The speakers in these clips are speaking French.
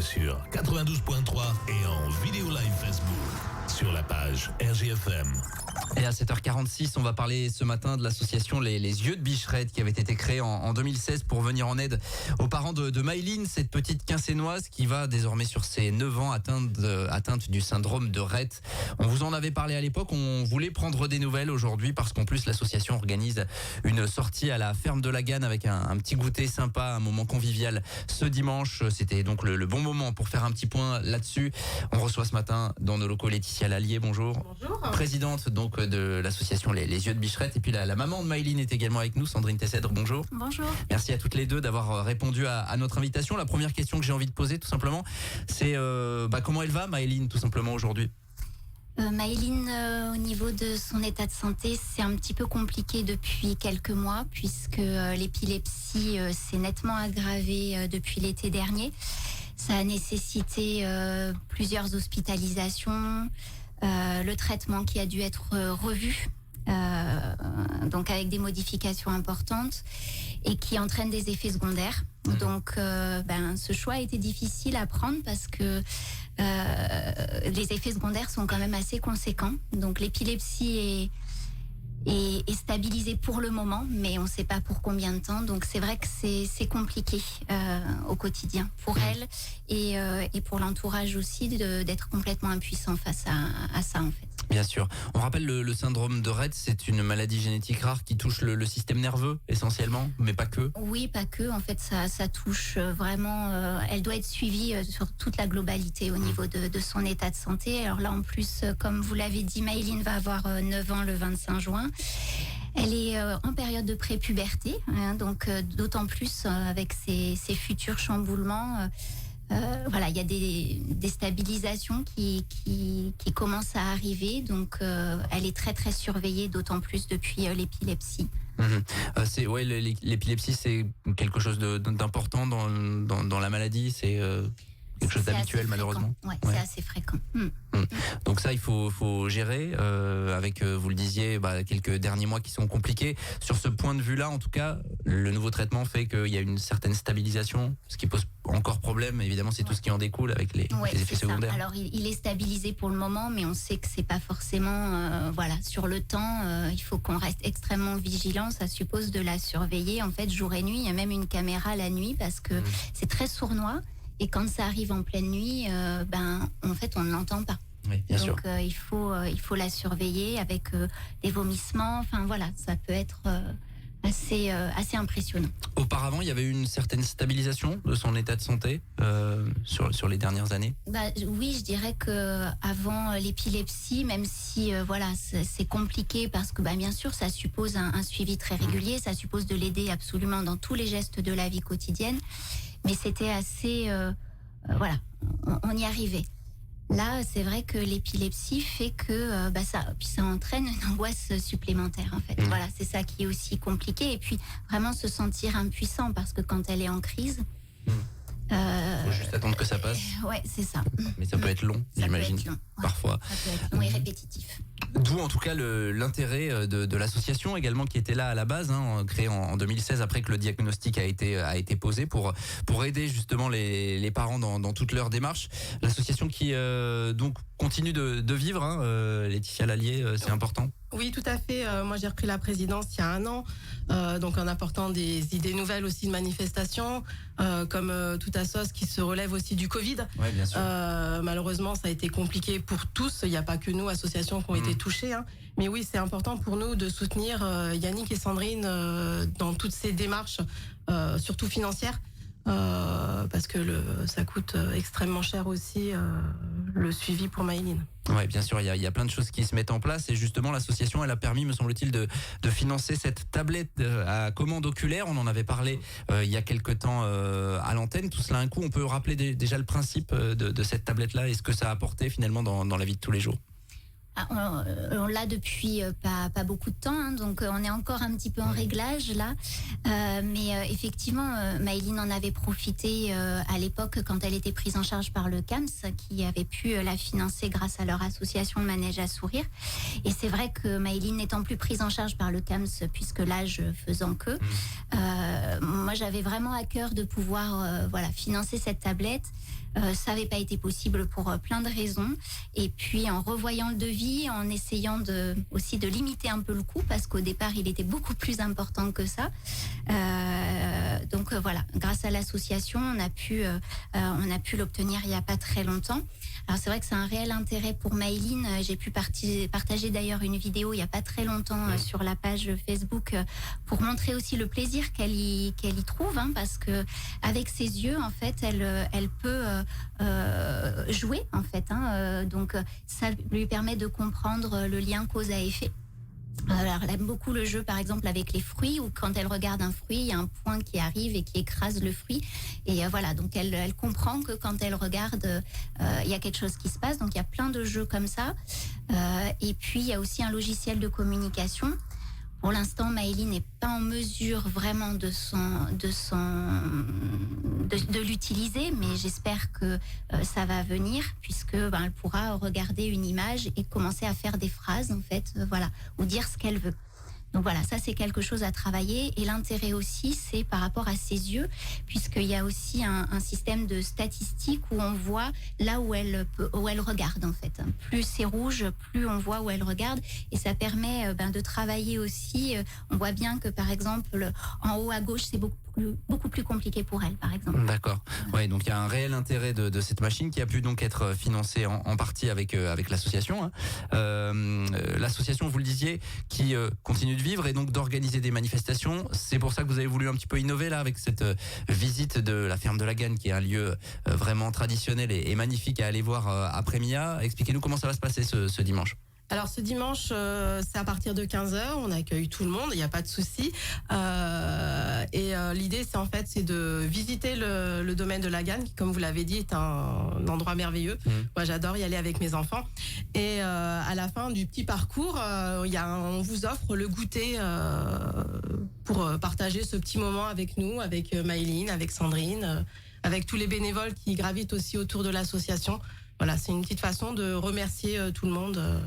sur 92.3 et en vidéo live Facebook sur la page RGFM. Et à 7h46, on va parler ce matin de l'association Les Yeux de Bicherette qui avait été créée en 2016 pour venir en aide aux parents de Maëline, cette petite quincénoise qui va désormais sur ses 9 ans atteinte du syndrome de Rett. On vous en avait parlé à l'époque, on voulait prendre des nouvelles aujourd'hui parce qu'en plus l'association organise une sortie à la ferme de la Ganne avec un petit goûter sympa, un moment convivial ce dimanche. C'était donc le bon moment pour faire un petit point là-dessus. On reçoit ce matin dans nos locaux Laetitia Lallier, bonjour. Bonjour. Présidente donc de l'association Les Yeux de Bicherette, et puis la maman de Maëline est également avec nous, Sandrine Tessèdre, bonjour. Bonjour. Merci à toutes les deux d'avoir répondu à notre invitation. La première question que j'ai envie de poser tout simplement, c'est comment elle va Maëline tout simplement aujourd'hui? Maëline, au niveau de son état de santé, c'est un petit peu compliqué depuis quelques mois puisque l'épilepsie s'est nettement aggravée depuis l'été dernier. Ça a nécessité plusieurs hospitalisations, le traitement qui a dû être revu, donc avec des modifications importantes et qui entraînent des effets secondaires. Donc ce choix a été difficile à prendre parce que les effets secondaires sont quand même assez conséquents. Donc l'épilepsie est stabilisée pour le moment, mais on ne sait pas pour combien de temps. Donc c'est vrai que c'est compliqué au quotidien pour elle et pour l'entourage aussi d'être complètement impuissant face à ça en fait. Bien sûr. On rappelle le syndrome de Rett, c'est une maladie génétique rare qui touche le système nerveux essentiellement, mais pas que. Oui, pas que. En fait, ça touche vraiment. Elle doit être suivie sur toute la globalité au niveau de son état de santé. Alors là, en plus, comme vous l'avez dit, Maëline va avoir 9 ans le 25 juin. Elle est en période de prépuberté, donc d'autant plus avec ses futurs chamboulements. Il y a des stabilisations qui commencent à arriver, donc elle est très très surveillée, d'autant plus depuis l'épilepsie. L'épilepsie c'est quelque chose d'important dans la maladie, c'est quelque chose d'habituel malheureusement. C'est assez fréquent. Donc ça il faut gérer avec vous le disiez quelques derniers mois qui sont compliqués. Sur ce point de vue là en tout cas, le nouveau traitement fait qu'il y a une certaine stabilisation, ce qui pose encore problème évidemment, c'est tout ce qui en découle avec les effets secondaires. Alors il est stabilisé pour le moment, mais on sait que c'est pas forcément sur le temps, il faut qu'on reste extrêmement vigilant. Ça suppose de la surveiller en fait jour et nuit. Il y a même une caméra la nuit parce que c'est très sournois et quand ça arrive en pleine nuit, en fait on ne l'entend pas. Oui, bien sûr. Donc il faut la surveiller avec des vomissements. Enfin voilà, ça peut être assez impressionnant. Auparavant, il y avait eu une certaine stabilisation de son état de santé sur les dernières années. Oui, je dirais que avant l'épilepsie, même si c'est compliqué parce que bien sûr ça suppose un suivi très régulier, ça suppose de l'aider absolument dans tous les gestes de la vie quotidienne, mais c'était assez on y arrivait. Là, c'est vrai que l'épilepsie fait que ça entraîne une angoisse supplémentaire en fait. Voilà, c'est ça qui est aussi compliqué. Et puis vraiment se sentir impuissant parce que quand elle est en crise, faut juste attendre que ça passe. Ouais, c'est ça. Mais ça peut être long, j'imagine. Parfois. Ça peut être long et répétitif. D'où en tout cas l'intérêt de l'association également qui était là à la base, créée en 2016 après que le diagnostic a été posé pour aider justement les parents dans toute leur démarche. L'association qui donc continue de vivre, Laetitia Lallier, c'est important. Oui, tout à fait. Moi, j'ai repris la présidence il y a 1 an, donc en apportant des idées nouvelles aussi de manifestations, comme tout assos qui se relève aussi du Covid. Ouais, bien sûr. Malheureusement, ça a été compliqué pour tous. Il n'y a pas que nous, associations, qui ont été touchées. Mais oui, c'est important pour nous de soutenir Yannick et Sandrine dans toutes ces démarches, surtout financières. Parce que ça coûte extrêmement cher aussi le suivi pour Maëline. Ouais, bien sûr, il y a plein de choses qui se mettent en place et justement l'association elle a permis, me semble-t-il, de financer cette tablette à commande oculaire. On en avait parlé il y a quelque temps à l'antenne. Tout cela un coup, on peut rappeler déjà le principe de cette tablette-là et ce que ça a apporté finalement dans la vie de tous les jours. On l'a depuis pas beaucoup de temps, hein, donc on est encore un petit peu en réglage là. Mais effectivement, Maëlyn en avait profité à l'époque quand elle était prise en charge par le CAMS, qui avait pu la financer grâce à leur association Manège à sourire. Et c'est vrai que Maëlyn n'étant plus prise en charge par le CAMS, puisque l'âge faisant que, moi j'avais vraiment à cœur de pouvoir financer cette tablette. Ça n'avait pas été possible pour plein de raisons. Et puis en revoyant le devis, en essayant aussi de limiter un peu le coût, parce qu'au départ il était beaucoup plus important que ça. Donc voilà, grâce à l'association, on a pu l'obtenir il n'y a pas très longtemps. Alors c'est vrai que c'est un réel intérêt pour Maëlyn. J'ai pu partager d'ailleurs une vidéo il n'y a pas très longtemps sur la page Facebook pour montrer aussi le plaisir qu'elle y trouve, hein, parce que avec ses yeux, en fait, elle peut jouer, en fait. Hein, donc ça lui permet de comprendre le lien cause à effet. Alors, elle aime beaucoup le jeu, par exemple, avec les fruits, où quand elle regarde un fruit, il y a un point qui arrive et qui écrase le fruit. Et voilà, donc elle comprend que quand elle regarde, il y a quelque chose qui se passe. Donc, il y a plein de jeux comme ça. Et puis, il y a aussi un logiciel de communication. Pour l'instant, Maëlyn n'est pas en mesure vraiment de l'utiliser, mais j'espère que ça va venir, puisque elle pourra regarder une image et commencer à faire des phrases, en fait, ou dire ce qu'elle veut. Donc voilà, ça c'est quelque chose à travailler. Et l'intérêt aussi, c'est par rapport à ses yeux, puisqu'il y a aussi un système de statistiques où on voit là où elle regarde, en fait. Plus c'est rouge, plus on voit où elle regarde. Et ça permet de travailler aussi. On voit bien que par exemple, en haut à gauche, c'est beaucoup plus compliqué pour elle, par exemple. D'accord. Ouais, donc il y a un réel intérêt de cette machine qui a pu donc être financée en partie avec l'association. Hein. L'association, vous le disiez, qui continue de vivre et donc d'organiser des manifestations. C'est pour ça que vous avez voulu un petit peu innover là avec cette visite de la ferme de la Gagne, qui est un lieu vraiment traditionnel et magnifique à aller voir après Mia. Expliquez-nous comment ça va se passer ce dimanche. Alors ce dimanche, c'est à partir de 15h, on accueille tout le monde, il n'y a pas de souci. Et l'idée, c'est de visiter le domaine de la Gagne, qui, comme vous l'avez dit, est un endroit merveilleux. Moi, j'adore y aller avec mes enfants. Et à la fin du petit parcours, on vous offre le goûter pour partager ce petit moment avec nous, avec Maëlyn, avec Sandrine, avec tous les bénévoles qui gravitent aussi autour de l'association. Voilà, c'est une petite façon de remercier tout le monde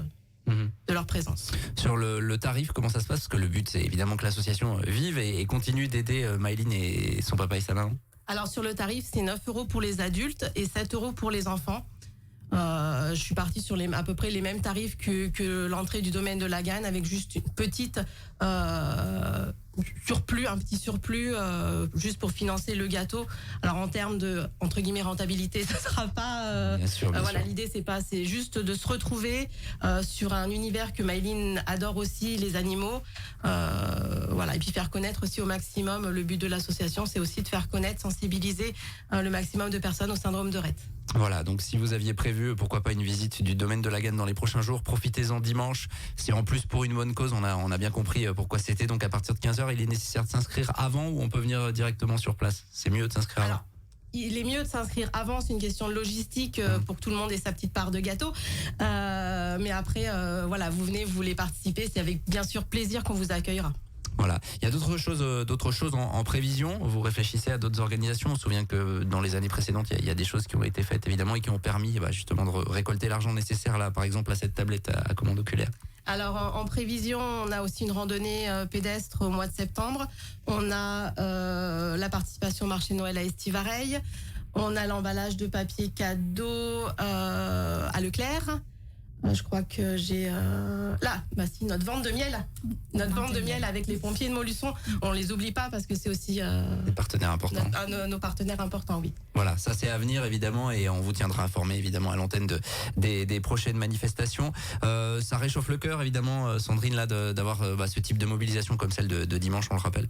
de leur présence. Sur le tarif, comment ça se passe? Parce que le but, c'est évidemment que l'association vive et continue d'aider Maëlyn et son papa et sa maman. Alors sur le tarif, c'est 9 € pour les adultes et 7 € pour les enfants. Je suis partie sur à peu près les mêmes tarifs que l'entrée du domaine de la Gagne, avec juste une petite un petit surplus juste pour financer le gâteau. Alors en termes de entre guillemets rentabilité, ça sera pas bien sûr. L'idée c'est juste de se retrouver sur un univers que Maëlyn adore aussi, les animaux, et puis faire connaître aussi au maximum. Le but de l'association, c'est aussi de faire connaître, sensibiliser le maximum de personnes au syndrome de Rett. Voilà, donc si vous aviez prévu, pourquoi pas une visite du domaine de la Gagne dans les prochains jours, profitez-en dimanche. C'est en plus pour une bonne cause, on a bien compris pourquoi c'était. Donc à partir de 15h, il est nécessaire de s'inscrire avant ou on peut venir directement sur place? C'est mieux de s'inscrire avant. Il est mieux de s'inscrire avant, c'est une question de logistique pour que tout le monde ait sa petite part de gâteau. Mais après, vous venez, vous voulez participer, c'est avec bien sûr plaisir qu'on vous accueillera. Voilà. Il y a d'autres choses en prévision. Vous réfléchissez à d'autres organisations. On se souvient que dans les années précédentes, il y a des choses qui ont été faites évidemment et qui ont permis justement de récolter l'argent nécessaire là, par exemple à cette tablette à commande oculaire. Alors en prévision, on a aussi une randonnée pédestre au mois de septembre. On a la participation au marché Noël à Estivareil. On a l'emballage de papier cadeau à Leclerc. Je crois que j'ai notre vente de miel. Notre vente de miel avec les pompiers de Montluçon. On les oublie pas parce que c'est aussi des partenaires importants. Nos partenaires importants, oui. Voilà, ça c'est à venir évidemment et on vous tiendra informé évidemment à l'antenne des prochaines manifestations. Ça réchauffe le cœur évidemment, Sandrine, là d'avoir ce type de mobilisation comme celle de dimanche, on le rappelle.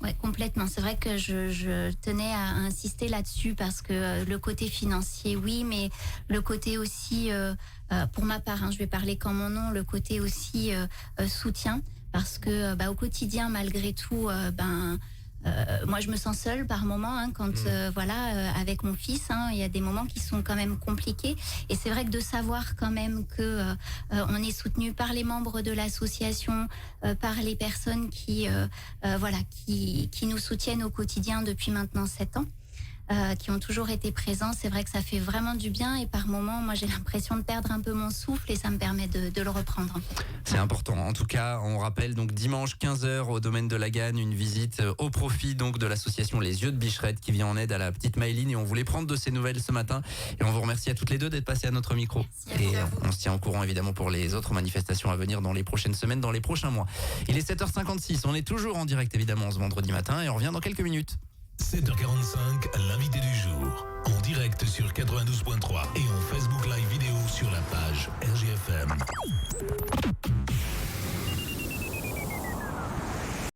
Ouais, complètement. C'est vrai que je tenais à insister là-dessus parce que le côté financier, oui, mais le côté aussi, pour ma part, je vais parler qu'en mon nom, le côté aussi soutien, parce que au quotidien, malgré tout, moi, je me sens seule par moment quand avec mon fils. Il y a des moments qui sont quand même compliqués. Et c'est vrai que de savoir quand même que on est soutenu par les membres de l'association, par les personnes qui nous soutiennent au quotidien depuis maintenant 7 ans. Qui ont toujours été présents. C'est vrai que ça fait vraiment du bien et par moments, moi j'ai l'impression de perdre un peu mon souffle et ça me permet de le reprendre. C'est important. En tout cas, on rappelle donc dimanche 15h au domaine de la Gagne, une visite au profit donc de l'association Les Yeux de Bicherette qui vient en aide à la petite Maëline et on voulait prendre de ses nouvelles ce matin et on vous remercie à toutes les deux d'être passées à notre micro. Merci et on se tient au courant évidemment pour les autres manifestations à venir dans les prochaines semaines, dans les prochains mois. Il est 7h56, on est toujours en direct évidemment ce vendredi matin et on revient dans quelques minutes. 7h45, l'invité du jour. En direct sur 92.3 et en Facebook Live vidéo sur la page RGFM.